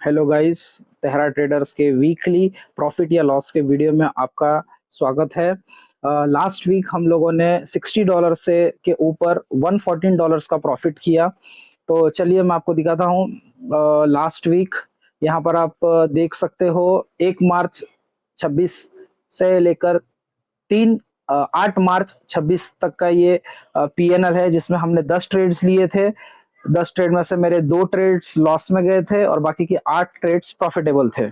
Hello guys. Tehra traders के weekly profit या loss के वीडियो में आपका स्वागत है। लास्ट वीक हम लोगों ने $60 से के ऊपर $114 का प्रॉफिट किया। तो चलिए मैं आपको दिखाता हूँ। लास्ट वीक यहाँ पर आप देख सकते हो। 1 मार्च 26 से लेकर 8 मार्च 26 तक का ये पीएनएल है, जिसमें हमने 10 ट्रेड्स लिए थे। 10 ट्रेड में से मेरे 2 ट्रेड्स लॉस में गए थे और बाकी के 8 ट्रेड्स प्रॉफिटेबल थे।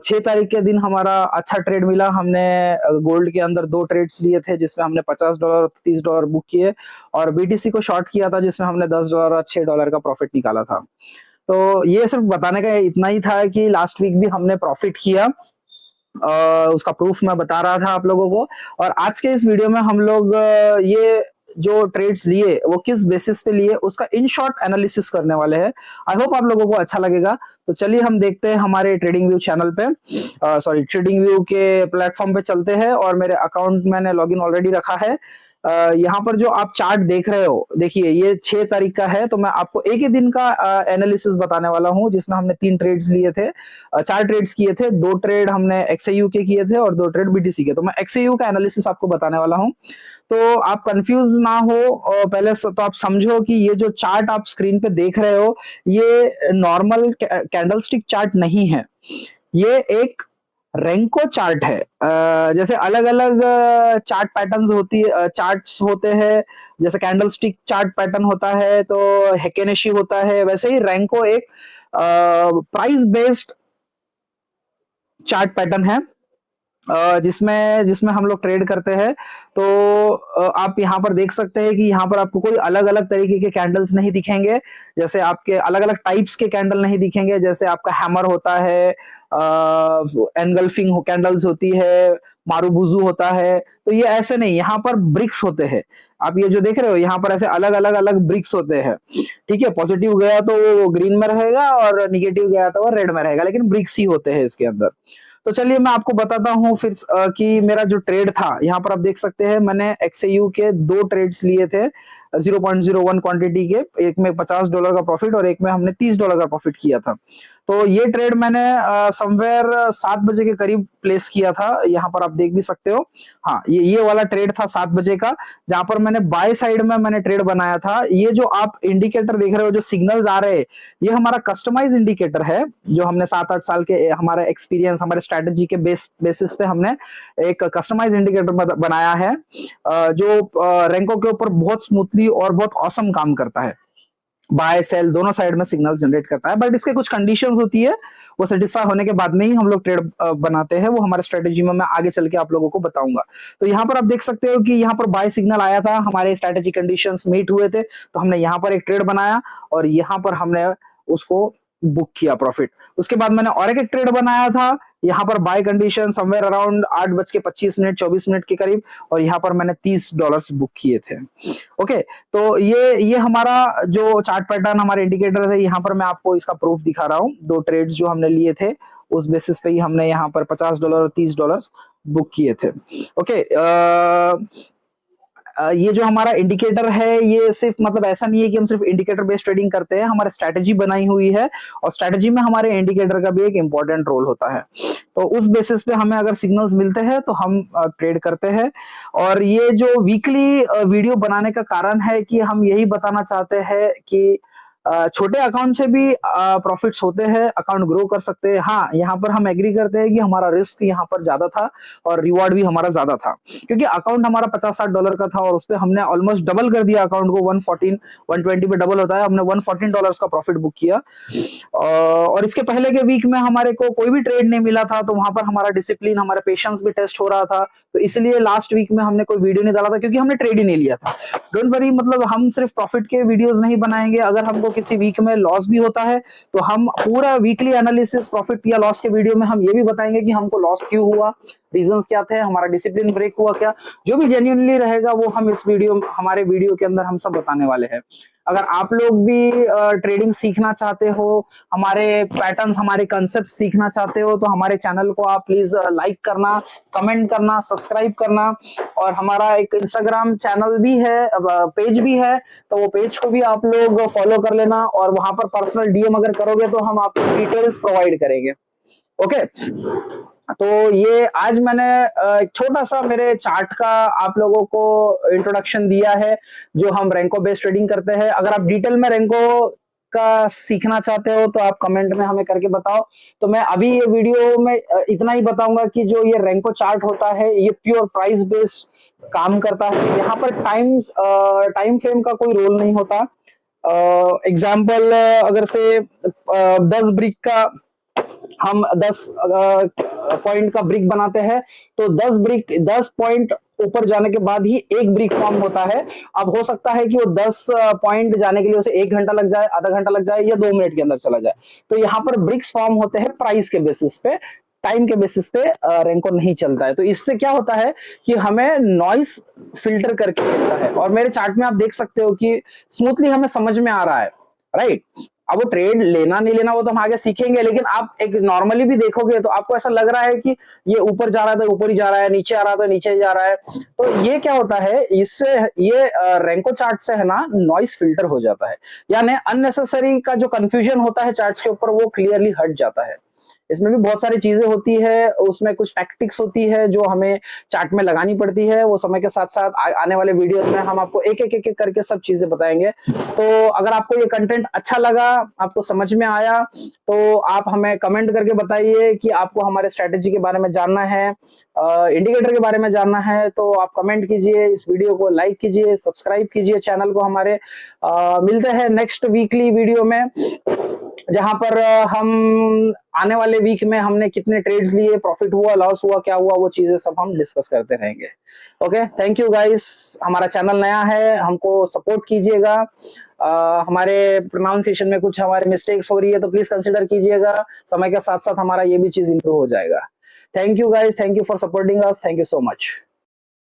6 तारीख के दिन हमारा अच्छा ट्रेड मिला। हमने गोल्ड के अंदर 2 ट्रेड्स लिए थे, जिसमें हमने $50 और $30 बुक किए, और बीटीसी को शॉर्ट किया था, जिसमें हमने $10 और $6 का प्रॉफिट निकाला था। तो ये सिर्फ बताने का इतना ही था कि लास्ट वीक भी हमने प्रॉफिट किया। उसका प्रूफ मैं बता रहा था आप लोगों को। और आज के इस वीडियो में हम लोग ये जो ट्रेड्स लिए वो किस बेसिस पे लिए उसका इन शॉर्ट एनालिसिस करने वाले हैं। आई होप आप लोगों को अच्छा लगेगा। तो चलिए हम देखते हैं हमारे ट्रेडिंग व्यू चैनल पे, सॉरी ट्रेडिंग व्यू के प्लेटफॉर्म पे चलते हैं। और मेरे अकाउंट मैंने लॉगिन ऑलरेडी रखा है। यहाँ पर जो आप चार्ट देख रहे हो, देखिए ये 6 तारीख का है। तो मैं आपको एक ही दिन का एनालिसिस बताने वाला हूँ, जिसमें हमने 3 ट्रेड्स लिए थे, 4 ट्रेड्स किए थे। 2 ट्रेड हमने एक्सआईयू के किए थे और 2 ट्रेड बीटीसी के। तो मैं एक्सआईयू का एनालिसिस आपको बताने वाला हूँ, तो आप कंफ्यूज ना हो। और पहले तो आप समझो कि ये जो चार्ट आप स्क्रीन पे देख रहे हो, ये नॉर्मल कैंडलस्टिक चार्ट नहीं है। ये एक रेंको चार्ट है। जैसे अलग अलग चार्ट पैटर्न्स होती है, चार्ट्स होते हैं। जैसे कैंडलस्टिक चार्ट पैटर्न होता है, तो हेकेनेशी होता है, वैसे ही रेंको एक प्राइस बेस्ड चार्ट पैटर्न है, जिसमें जिसमें हम लोग ट्रेड करते हैं। तो आप यहाँ पर देख सकते हैं कि यहाँ पर आपको कोई अलग अलग तरीके के कैंडल्स नहीं दिखेंगे। जैसे आपके अलग अलग टाइप्स के कैंडल नहीं दिखेंगे। जैसे आपका हैमर होता है, एनगल्फिंग कैंडल्स होती है, मारूबुजू होता है। तो ये ऐसे नहीं, यहाँ पर ब्रिक्स होते हैं। आप ये जो देख रहे हो, यहाँ पर ऐसे अलग अलग अलग ब्रिक्स होते हैं। ठीक है, पॉजिटिव गया तो वो ग्रीन में रहेगा और निगेटिव गया तो वो रेड में रहेगा, लेकिन ब्रिक्स ही होते हैं इसके अंदर। तो चलिए मैं आपको बताता हूँ फिर कि मेरा जो ट्रेड था, यहाँ पर आप देख सकते हैं मैंने एक्सएयू के 2 ट्रेड्स लिए थे 0.01 क्वांटिटी के। एक में $50 का प्रॉफिट और एक में हमने $30 का प्रॉफिट किया था। तो ये ट्रेड मैंने समवेयर 7 बजे के करीब प्लेस किया था। यहाँ पर आप देख भी सकते हो। हाँ, ये वाला ट्रेड था 7 बजे का, जहां पर मैंने बाय साइड में मैंने ट्रेड बनाया था। ये जो आप इंडिकेटर देख रहे हो, जो सिग्नल्स आ रहे हैं, ये हमारा कस्टमाइज इंडिकेटर है, जो हमने 7-8 साल के हमारे एक्सपीरियंस, हमारे स्ट्रेटेजी के बेसिस पे हमने एक कस्टमाइज इंडिकेटर बनाया है, जो रैंको के ऊपर बहुत स्मूथली और बहुत ऑसम काम करता है। बाय सेल दोनों साइड में सिग्नल जनरेट करता है, बट इसके कुछ कंडीशंस होती है, वो सेटिस्फाई होने के बाद में ही हम लोग ट्रेड बनाते हैं। वो हमारे स्ट्रेटेजी में मैं आगे चल के आप लोगों को बताऊंगा। तो यहाँ पर आप देख सकते हो कि यहाँ पर बाय सिग्नल आया था, हमारे स्ट्रेटेजी कंडीशंस मीट हुए थे, तो हमने यहाँ पर एक ट्रेड बनाया और यहाँ पर हमने उसको बुक किया प्रॉफिट। उसके बाद मैंने और एक ट्रेड बनाया था, यहाँ पर by condition somewhere around 8:25 24 minute के करीब, और यहाँ पर मैंने $30 बुक किए थे। ओके, तो ये हमारा जो चार्ट पैटर्न, हमारे इंडिकेटर है, यहाँ पर मैं आपको इसका प्रूफ दिखा रहा हूँ। 2 ट्रेड्स जो हमने लिए थे, उस बेसिस पे ही हमने यहाँ पर $50 और $30 बुक किए थे। ओके, ये जो हमारा इंडिकेटर है, ये सिर्फ मतलब ऐसा नहीं है कि हम सिर्फ इंडिकेटर बेस्ड ट्रेडिंग करते हैं, हमारे स्ट्रेटेजी बनाई हुई है, और स्ट्रेटेजी में हमारे इंडिकेटर का भी एक इंपॉर्टेंट रोल होता है। तो उस बेसिस पे हमें अगर सिग्नल्स मिलते हैं तो हम ट्रेड करते हैं। और ये जो वीकली वीडियो बनाने का कारण है कि हम यही बताना चाहते हैं कि छोटे अकाउंट से भी प्रॉफिट्स होते हैं, अकाउंट ग्रो कर सकते हैं। हाँ, यहाँ पर हम एग्री करते हैं कि हमारा रिस्क यहाँ पर ज्यादा था और रिवॉर्ड भी हमारा ज्यादा था, क्योंकि अकाउंट हमारा $50-60 का था और उस पर हमने ऑलमोस्ट डबल कर दिया अकाउंट को। 114 120 पे डबल होता है, हमने $114 का प्रॉफिट बुक किया। और इसके पहले के वीक में हमारे को कोई भी ट्रेड नहीं मिला था, तो वहां पर हमारा डिसिप्लिन, हमारा पेशेंस भी टेस्ट हो रहा था। तो इसलिए लास्ट वीक में हमने कोई वीडियो नहीं डाला था, क्योंकि हमने ट्रेड ही नहीं लिया था। डोंट वरी, मतलब हम सिर्फ प्रॉफिट के वीडियोस नहीं बनाएंगे। अगर हमको किसी वीक में लॉस भी होता है, तो हम पूरा वीकली एनालिसिस प्रॉफिट या लॉस के वीडियो में हम ये भी बताएंगे कि हमको लॉस क्यों हुआ, रीजंस क्या थे, हमारा डिसिप्लिन ब्रेक हुआ क्या, जो भी जेन्युइनली रहेगा वो हम इस वीडियो, हमारे वीडियो के अंदर हम सब बताने वाले हैं। अगर आप लोग भी ट्रेडिंग सीखना चाहते हो, हमारे पैटर्न्स, हमारे कंसेप्ट सीखना चाहते हो, तो हमारे चैनल को आप प्लीज लाइक करना, कमेंट करना, सब्सक्राइब करना। और हमारा एक इंस्टाग्राम चैनल भी है, पेज भी है, तो वो पेज को भी आप लोग फॉलो कर लेना, और वहां पर पर्सनल डीएम अगर करोगे तो हम आपको डिटेल्स प्रोवाइड करेंगे। ओके, तो ये आज मैंने एक छोटा सा मेरे चार्ट का आप लोगों को इंट्रोडक्शन दिया है, जो हम रैंको बेस्ड ट्रेडिंग करते हैं। अगर आप डिटेल में रैंको का सीखना चाहते हो तो आप कमेंट में हमें करके बताओ। तो मैं अभी ये वीडियो में इतना ही बताऊंगा कि जो ये रैंको चार्ट होता है ये प्योर प्राइस बेस्ड काम करता है। यहाँ पर टाइम फ्रेम का कोई रोल नहीं होता। एग्जाम्पल अगर से 10 ब्रिक का हम 10 पॉइंट का ब्रिक बनाते हैं, तो 10 पॉइंट ऊपर जाने के बाद ही एक ब्रिक फॉर्म होता है। अब हो सकता है कि वो 10 पॉइंट जाने के लिए उसे 1 घंटा लग जाए, आधा घंटा लग जाए, या 2 मिनट के अंदर चला जाए। तो यहाँ पर ब्रिक्स फॉर्म होते हैं प्राइस के बेसिस पे, टाइम के बेसिस पे रैंको नहीं चलता है। तो इससे क्या होता है कि हमें नॉइस फिल्टर करके मिलता है। और मेरे चार्ट में आप देख सकते हो कि स्मूथली हमें समझ में आ रहा है, राइट। अब वो ट्रेड लेना नहीं लेना वो तो हम आगे सीखेंगे, लेकिन आप एक नॉर्मली भी देखोगे तो आपको ऐसा लग रहा है कि ये ऊपर जा रहा है तो ऊपर ही जा रहा है, नीचे आ रहा है तो नीचे जा रहा है। तो ये क्या होता है, इससे ये रैंको चार्ट से है ना नॉइस फिल्टर हो जाता है, यानी अननेसेसरी का जो कंफ्यूजन होता है चार्ट्स के ऊपर वो क्लियरली हट जाता है। इसमें भी बहुत सारी चीजें होती है, उसमें कुछ टैक्टिक्स होती है जो हमें चार्ट में लगानी पड़ती है। वो समय के साथ साथ आने वाले वीडियो में हम आपको एक एक करके सब चीजें बताएंगे। तो अगर आपको ये कंटेंट अच्छा लगा, आपको समझ में आया, तो आप हमें कमेंट करके बताइए कि आपको हमारे स्ट्रेटेजी के बारे में जानना है, इंडिकेटर के बारे में जानना है। तो आप कमेंट कीजिए, इस वीडियो को लाइक कीजिए, सब्सक्राइब कीजिए चैनल को हमारे। मिलते हैं नेक्स्ट वीकली वीडियो में, जहां पर हम आने वाले वीक में हमने कितने ट्रेड्स लिए, प्रॉफिट हुआ, लॉस हुआ, क्या हुआ, वो चीजें सब हम डिस्कस करते रहेंगे। Okay, thank you guys. हमारा चैनल नया है, हमको सपोर्ट कीजिएगा। हमारे प्रोनाउंसिएशन में कुछ हमारे मिस्टेक्स हो रही है तो प्लीज कंसिडर कीजिएगा। समय के साथ साथ हमारा ये भी चीज इंप्रूव हो जाएगा। Thank you guys, thank you for supporting us, thank you so much.